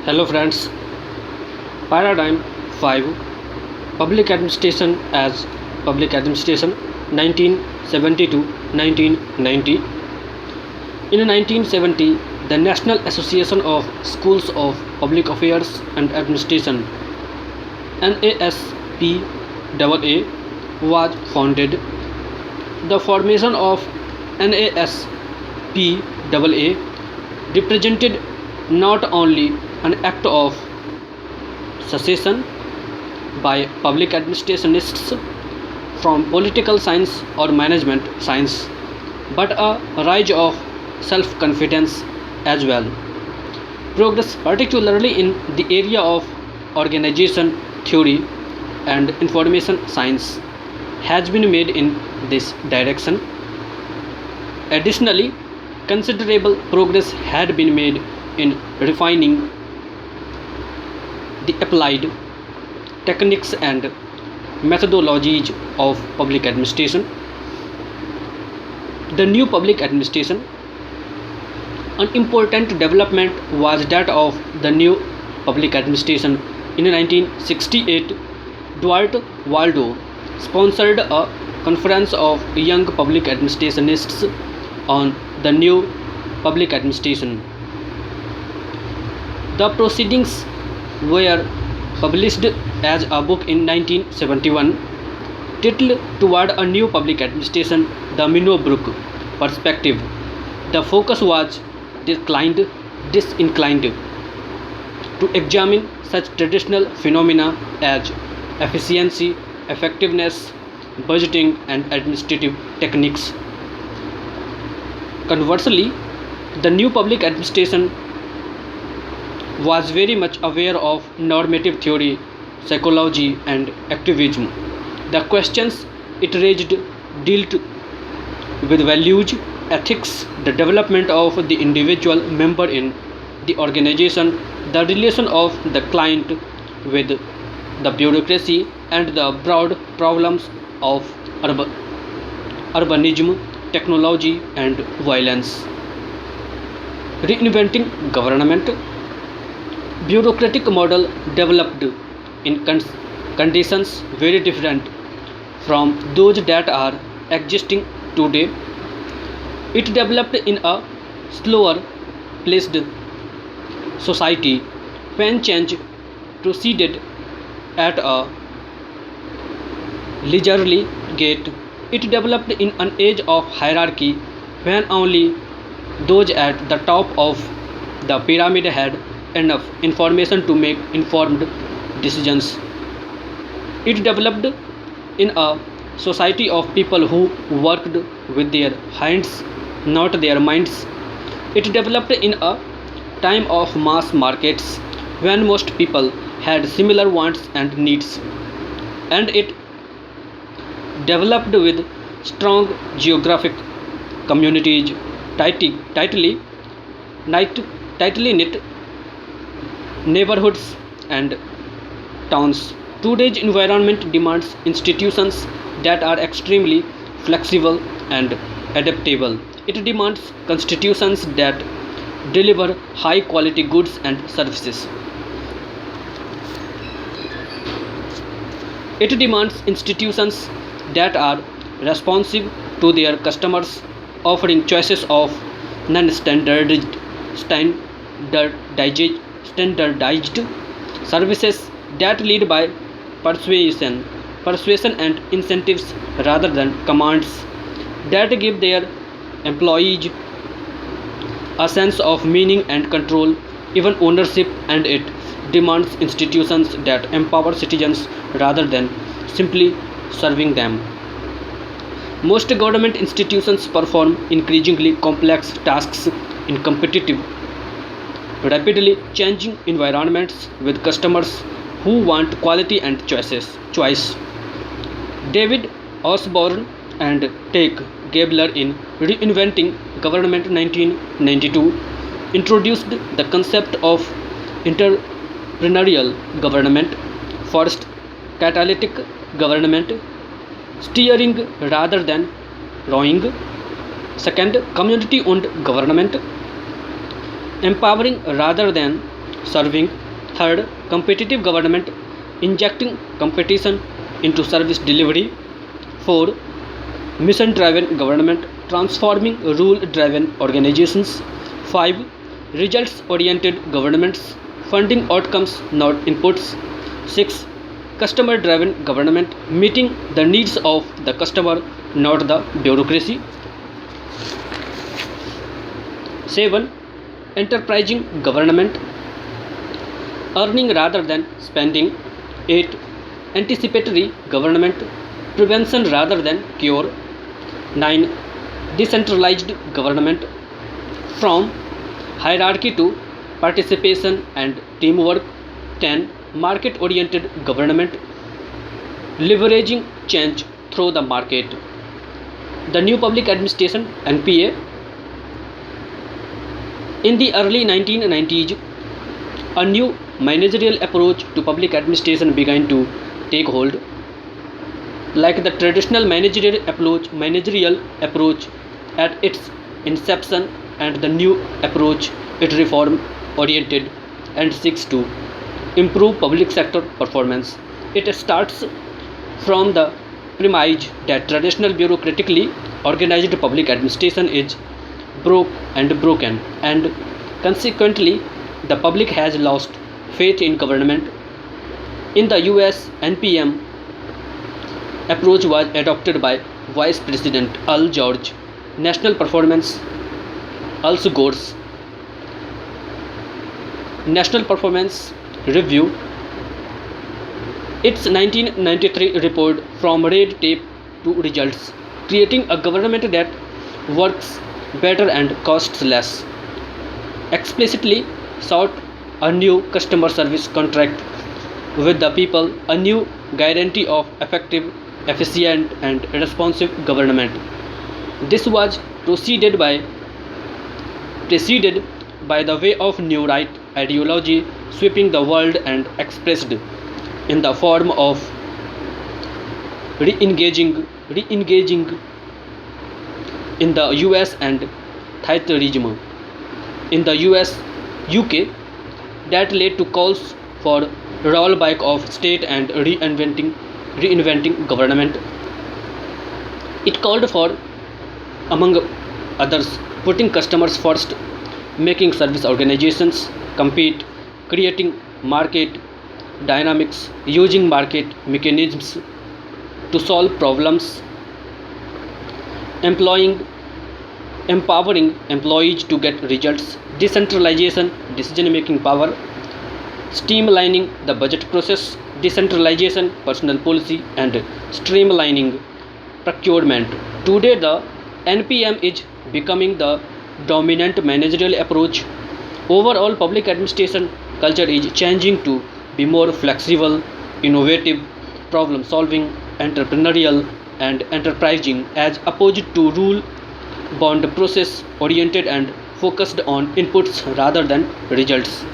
Hello friends, Paradigm 5 Public Administration as Public Administration 1970 to 1990. In 1970, the National Association of Schools of Public Affairs and Administration NASPAA was founded. The formation of NASPAA represented not only an act of secession by public administrationists from political science or management science, but a rise of self confidence as well. Progress, particularly in the area of organization theory and information science, has been made in this direction. Additionally, considerable progress had been made in refining the applied techniques and methodologies of public administration. The new public administration, an important development was that of the new public administration. In 1968, Dwight Waldo sponsored a conference of young public administrationists on the new public administration. The proceedings were published as a book in 1971, titled Toward a New Public Administration: The Minnow-Brook Perspective. The focus was disinclined to examine such traditional phenomena as efficiency, effectiveness, budgeting, and administrative techniques. Conversely, the new public administration was very much aware of normative theory, psychology, and activism. The questions it raised dealt with values, ethics, the development of the individual member in the organization, the relation of the client with the bureaucracy, and the broad problems of urbanism, technology, and violence. Reinventing government. Bureaucratic model developed in conditions very different from those that are existing today. It developed in a slower placed society when change proceeded at a leisurely gait. It developed in an age of hierarchy when only those at the top of the pyramid had enough information to make informed decisions. It developed in a society of people who worked with their hands, not their minds. It developed in a time of mass markets when most people had similar wants and needs. And it developed with strong geographic communities, tightly, tightly knit neighborhoods and towns. Today's environment demands institutions that are extremely flexible and adaptable. It demands constitutions that deliver high quality goods and services. It demands institutions that are responsive to their customers, offering choices of non-standardized standardized services that lead by persuasion and incentives rather than commands, that give their employees a sense of meaning and control, even ownership. And it demands institutions that empower citizens rather than simply serving them. Most government institutions perform increasingly complex tasks in competitive, rapidly changing environments with customers who want quality and choice. David Osborne and Take Gabler in Reinventing Government 1992 introduced the concept of entrepreneurial government. First, catalytic government, steering rather than rowing. Second, community owned government, empowering rather than serving. Third, competitive government, injecting competition into service delivery. 4. Mission driven government, transforming rule driven organizations. 5. Results oriented governments, funding outcomes not inputs. 6. Customer driven government, meeting the needs of the customer, not the bureaucracy. 7. Enterprising government, earning rather than spending. 8. Anticipatory government, prevention rather than cure. 9. Decentralized government, from hierarchy to participation and teamwork. 10. Market oriented government, leveraging change through the market. The new public administration NPA. In the early 1990s, a new managerial approach to public administration began to take hold. Like the traditional managerial approach at its inception, and the new approach, it reform oriented and seeks to improve public sector performance. It starts from the premise that traditional bureaucratically organized public administration is broke and broken, and consequently the public has lost faith in government. In the US, NPM approach was adopted by Vice President Al George. National Performance also Gore's National Performance Review, its 1993 report From Red Tape to Results, creating a government that works better and costs less, explicitly sought a new customer service contract with the people, a new guarantee of effective, efficient, and responsive government. This was preceded by the way of new right ideology sweeping the world and expressed in the form of re-engaging in the US and Thatcherism in the UK, that led to calls for rollback of state and reinventing government. It called for, among others, putting customers first, making service organizations compete, creating market dynamics, using market mechanisms to solve problems, empowering employees to get results, decentralization, decision making power, streamlining the budget process, decentralization, personal policy, and streamlining procurement. Today, the NPM is becoming the dominant managerial approach. Overall, public administration culture is changing to be more flexible, innovative, problem solving, entrepreneurial, and enterprising, as opposed to rule bound process oriented and focused on inputs rather than results.